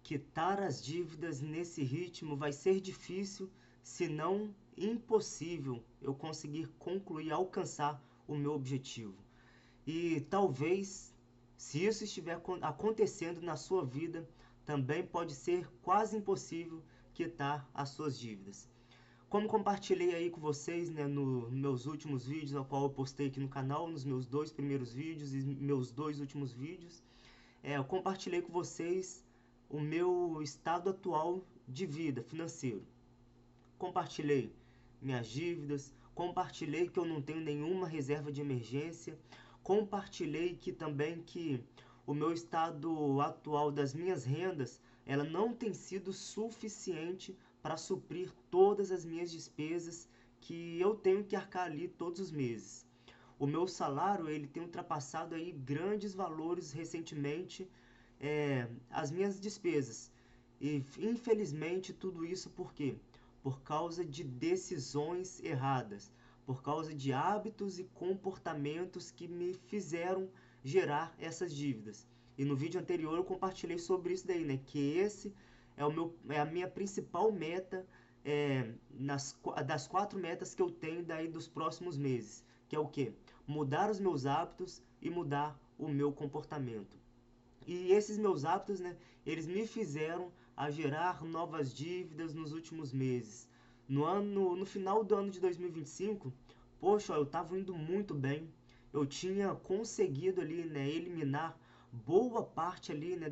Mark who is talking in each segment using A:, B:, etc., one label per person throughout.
A: quitar as dívidas nesse ritmo vai ser difícil, se não impossível, eu conseguir concluir, alcançar o meu objetivo. E talvez, se isso estiver acontecendo na sua vida, também pode ser quase impossível quitar as suas dívidas. Como compartilhei aí com vocês, né, nos meus últimos vídeos, ao qual eu postei aqui no canal, nos meus 2 primeiros vídeos e meus 2 últimos vídeos, eu compartilhei com vocês o meu estado atual de vida financeiro. Compartilhei minhas dívidas, compartilhei que eu não tenho nenhuma reserva de emergência, compartilhei que também que o meu estado atual das minhas rendas, ela não tem sido suficiente para suprir todas as minhas despesas que eu tenho que arcar ali todos os meses. O meu salário ele tem ultrapassado aí grandes valores recentemente, as minhas despesas. E infelizmente tudo isso por quê? Por causa de decisões erradas, por causa de hábitos e comportamentos que me fizeram gerar essas dívidas. E no vídeo anterior eu compartilhei sobre isso daí, né? Que esse é a minha principal meta, das 4 metas que eu tenho daí dos próximos meses. Que é o quê? Mudar os meus hábitos e mudar o meu comportamento. E esses meus hábitos, né, eles me fizeram a gerar novas dívidas nos últimos meses. No final do ano de 2025, poxa, eu estava indo muito bem. Eu tinha conseguido ali, né, eliminar boa parte ali, né,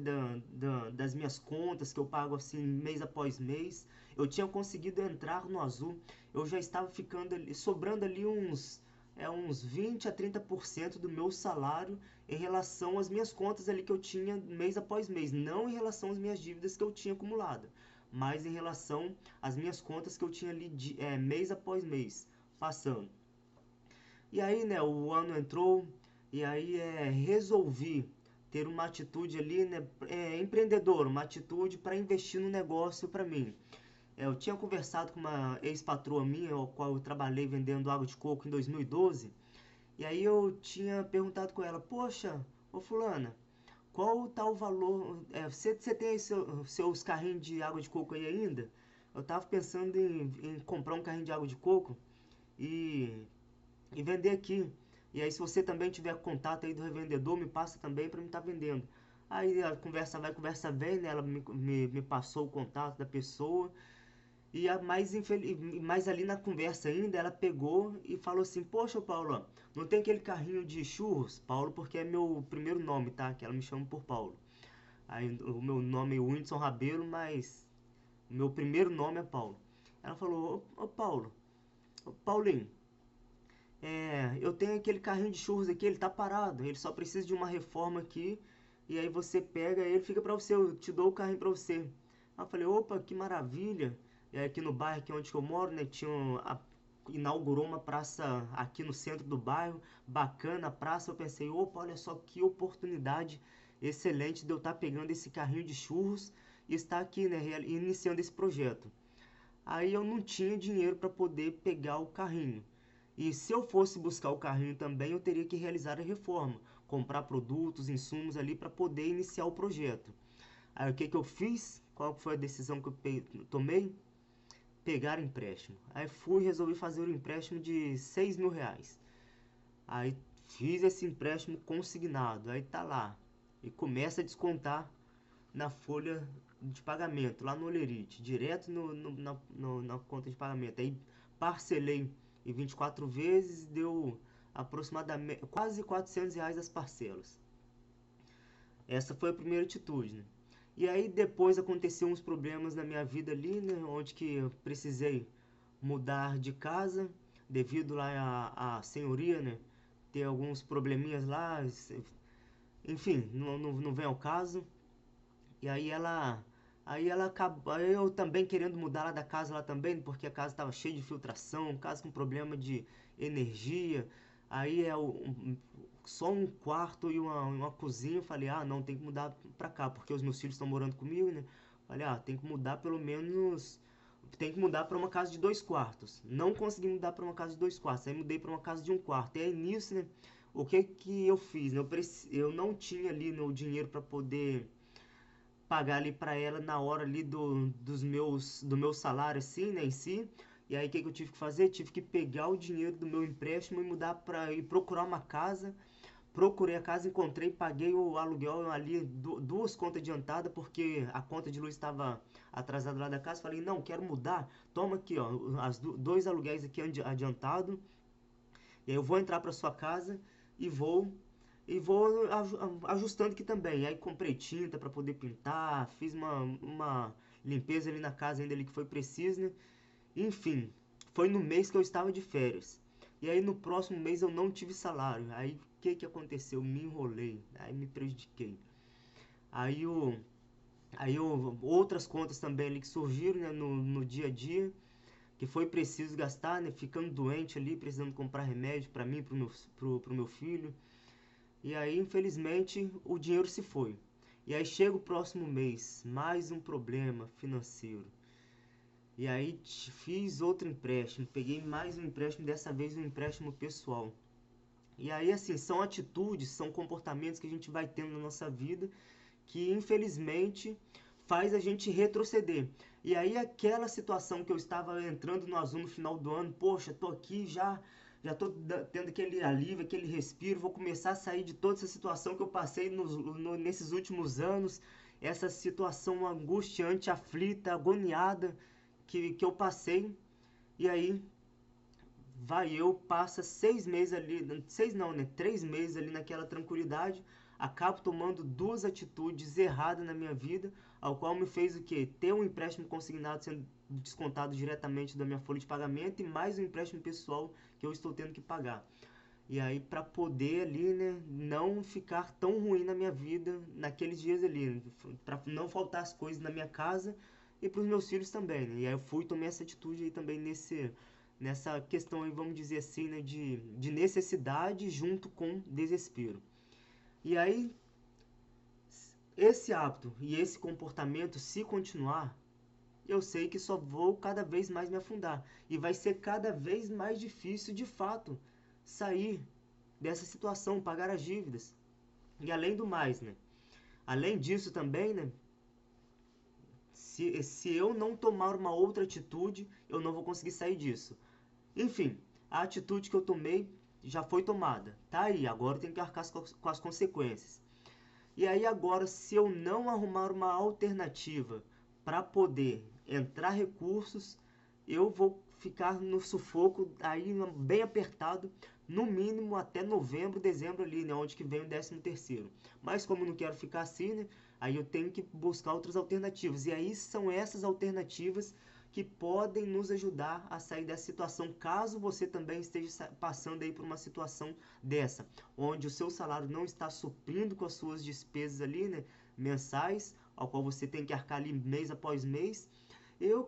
A: das minhas contas que eu pago assim mês após mês. Eu tinha conseguido entrar no azul. Eu já estava ficando ali, sobrando ali uns 20 a 30% do meu salário em relação às minhas contas ali que eu tinha mês após mês, não em relação às minhas dívidas que eu tinha acumulado, mas em relação às minhas contas que eu tinha ali mês após mês passando. E aí, né, o ano entrou e aí resolvi ter uma atitude ali, né, empreendedora, uma atitude para investir no negócio para mim. Eu tinha conversado com uma ex-patroa minha, ao qual eu trabalhei vendendo água de coco em 2012. E aí eu tinha perguntado com ela, poxa, ô fulana, qual tá o valor? Você tem aí seus carrinhos de água de coco aí ainda? Eu tava pensando em comprar um carrinho de água de coco e, e vender aqui. E aí se você também tiver contato aí do revendedor, me passa também para mim estar vendendo. Aí a conversa vai, conversa vem, né? Ela me passou o contato da pessoa. E mais ali na conversa ainda, ela pegou e falou assim, poxa, Paulo, não tem aquele carrinho de churros? Paulo porque é meu primeiro nome, tá? Que ela me chama por Paulo. Aí o meu nome é Whindersson Rabelo, mas o meu primeiro nome é Paulo. Ela falou, ô Paulo, ô Paulinho, eu tenho aquele carrinho de churros aqui, ele tá parado, ele só precisa de uma reforma aqui, e aí você pega ele, fica pra você, eu te dou o carrinho pra você. Aí eu falei, opa, que maravilha. E aqui no bairro aqui onde eu moro, né, inaugurou uma praça aqui no centro do bairro, bacana a praça, eu pensei, opa, olha só que oportunidade excelente de eu estar pegando esse carrinho de churros e estar aqui, né, iniciando esse projeto. Aí eu não tinha dinheiro para poder pegar o carrinho. E se eu fosse buscar o carrinho também, eu teria que realizar a reforma, comprar produtos, insumos ali para poder iniciar o projeto. Aí o que que eu fiz? Qual foi a decisão que eu tomei? Pegar empréstimo. Aí resolvi fazer o empréstimo de 6 mil reais. Aí fiz esse empréstimo consignado, aí tá lá. E começa a descontar na folha de pagamento, lá no Olerite, direto na conta de pagamento. Aí parcelei em 24 vezes, deu aproximadamente quase 400 reais as parcelas. Essa foi a primeira atitude, né? E aí depois aconteceu uns problemas na minha vida ali, né? Onde que eu precisei mudar de casa, devido lá à senhoria, né? Ter alguns probleminhas lá, enfim, não vem ao caso. E aí ela acabou, aí eu também querendo mudar lá da casa lá também, porque a casa estava cheia de filtração, casa com problema de energia. Aí só um quarto e uma cozinha. Eu falei, ah, não, tem que mudar pra cá, porque os meus filhos estão morando comigo, né? Falei, ah, tem que mudar pelo menos, tem que mudar para uma casa de 2 quartos. Não consegui mudar para uma casa de 2 quartos, aí mudei para uma casa de 1 quarto. E aí nisso, né, o que que eu fiz? Né? Eu não tinha ali, né, o dinheiro para poder pagar ali para ela na hora ali do meu salário assim, né, em si. E aí o que que eu tive que fazer? Tive que pegar o dinheiro do meu empréstimo e mudar para ir procurar uma casa. Procurei a casa, encontrei, paguei o aluguel ali, duas contas adiantadas, porque a conta de luz estava atrasada lá da casa. Falei, não, quero mudar, toma aqui, ó, dois aluguéis aqui adiantado. E aí eu vou entrar para sua casa e vou ajustando aqui também. E aí comprei tinta para poder pintar, fiz uma limpeza ali na casa ainda ali que foi preciso, né? Enfim, foi no mês que eu estava de férias. E aí no próximo mês eu não tive salário. Aí o que que aconteceu? Me enrolei, aí me prejudiquei. Aí o outras contas também ali que surgiram, né, no dia a dia, que foi preciso gastar, né, ficando doente ali, precisando comprar remédio para mim, pro meu filho. E aí, infelizmente, o dinheiro se foi. E aí chega o próximo mês, mais um problema financeiro. E aí fiz outro empréstimo, peguei mais um empréstimo, dessa vez um empréstimo pessoal. E aí, assim, são atitudes, são comportamentos que a gente vai tendo na nossa vida que, infelizmente, faz a gente retroceder. E aí, aquela situação que eu estava entrando no azul no final do ano, poxa, tô aqui já tô tendo aquele alívio, aquele respiro, vou começar a sair de toda essa situação que eu passei nesses últimos anos, essa situação angustiante, aflita, agoniada que eu passei. E aí passa 6 meses ali, 6 não, né? 3 meses ali naquela tranquilidade, acabo tomando duas atitudes erradas na minha vida, ao qual me fez o quê? Ter um empréstimo consignado sendo descontado diretamente da minha folha de pagamento e mais um empréstimo pessoal que eu estou tendo que pagar. E aí, para poder ali, né, não ficar tão ruim na minha vida naqueles dias ali, para não faltar as coisas na minha casa e para os meus filhos também, né? E aí eu tomei essa atitude aí também nessa questão aí, vamos dizer assim, né, de necessidade junto com desespero. E aí, esse hábito e esse comportamento, se continuar, eu sei que só vou cada vez mais me afundar. E vai ser cada vez mais difícil, de fato, sair dessa situação, pagar as dívidas. E além do mais, né? Além disso também, né? Se eu não tomar uma outra atitude, eu não vou conseguir sair disso. Enfim, a atitude que eu tomei já foi tomada. Tá aí, agora eu tenho que arcar com as consequências. E aí agora, se eu não arrumar uma alternativa para poder entrar recursos, eu vou ficar no sufoco aí bem apertado, no mínimo até novembro, dezembro ali, né, onde que vem o 13º. Mas como eu não quero ficar assim, né, aí eu tenho que buscar outras alternativas. E aí são essas alternativas que podem nos ajudar a sair dessa situação, caso você também esteja passando aí por uma situação dessa, onde o seu salário não está suprindo com as suas despesas ali, né, mensais, ao qual você tem que arcar ali mês após mês.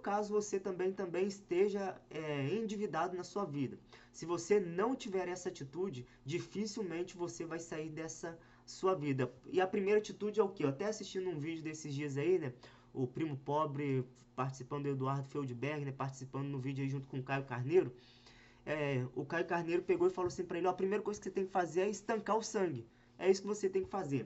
A: Caso você também esteja endividado na sua vida. Se você não tiver essa atitude, dificilmente você vai sair dessa sua vida. E a primeira atitude é o quê? Eu até assistindo um vídeo desses dias aí, né? O Primo Pobre participando do Eduardo Feldberg, né? Participando no vídeo aí junto com o Caio Carneiro. O Caio Carneiro pegou e falou assim pra ele, ó, a primeira coisa que você tem que fazer é estancar o sangue. É isso que você tem que fazer.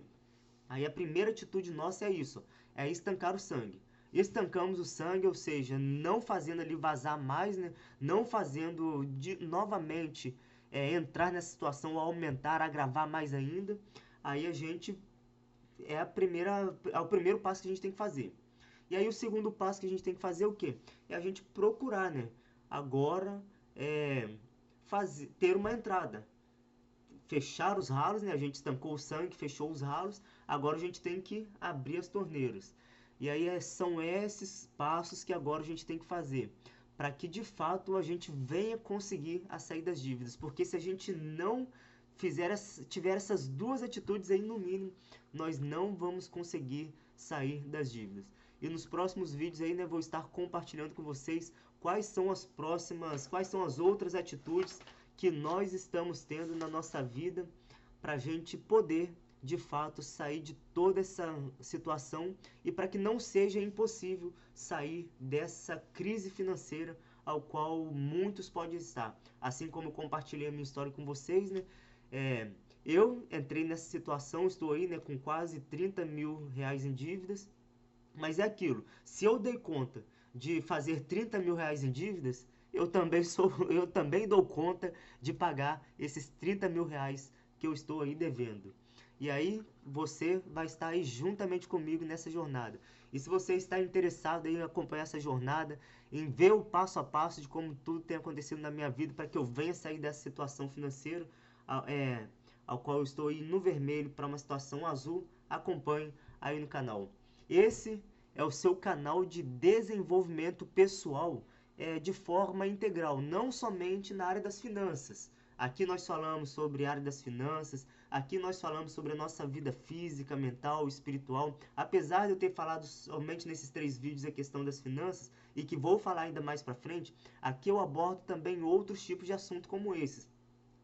A: Aí a primeira atitude nossa é isso, é estancar o sangue. Estancamos o sangue, ou seja, não fazendo ali vazar mais, né? Não fazendo novamente entrar nessa situação, aumentar, agravar mais ainda. Aí a gente é o primeiro passo que a gente tem que fazer. E aí o segundo passo que a gente tem que fazer é o quê? É a gente procurar, né? Agora ter uma entrada. Fechar os ralos, né? A gente estancou o sangue, fechou os ralos. Agora a gente tem que abrir as torneiras. E aí são esses passos que agora a gente tem que fazer, para que de fato a gente venha conseguir a sair das dívidas. Porque se a gente não tiver essas duas atitudes aí no mínimo, nós não vamos conseguir sair das dívidas. E nos próximos vídeos aí, né, vou estar compartilhando com vocês quais são as outras atitudes que nós estamos tendo na nossa vida para a gente poder de fato sair de toda essa situação e para que não seja impossível sair dessa crise financeira ao qual muitos podem estar. Assim como eu compartilhei a minha história com vocês, né? Eu entrei nessa situação, estou aí, né, com quase 30 mil reais em dívidas. Mas é aquilo, se eu dei conta de fazer 30 mil reais em dívidas, eu também dou conta de pagar esses 30 mil reais que eu estou aí devendo. E aí você vai estar aí juntamente comigo nessa jornada. E se você está interessado em acompanhar essa jornada, em ver o passo a passo de como tudo tem acontecido na minha vida para que eu venha sair dessa situação financeira, ao qual eu estou aí no vermelho para uma situação azul, acompanhe aí no canal. Esse é o seu canal de desenvolvimento pessoal de forma integral, não somente na área das finanças. Aqui nós falamos sobre a área das finanças, aqui nós falamos sobre a nossa vida física, mental, espiritual. Apesar de eu ter falado somente nesses 3 vídeos a questão das finanças, e que vou falar ainda mais para frente, aqui eu abordo também outros tipos de assunto como esses,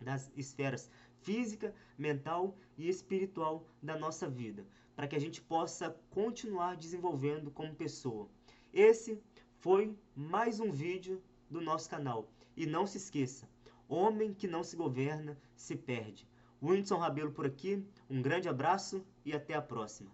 A: das esferas física, mental e espiritual da nossa vida, para que a gente possa continuar desenvolvendo como pessoa. Esse foi mais um vídeo do nosso canal. E não se esqueça, homem que não se governa se perde. Whindersson Rabelo por aqui, um grande abraço e até a próxima.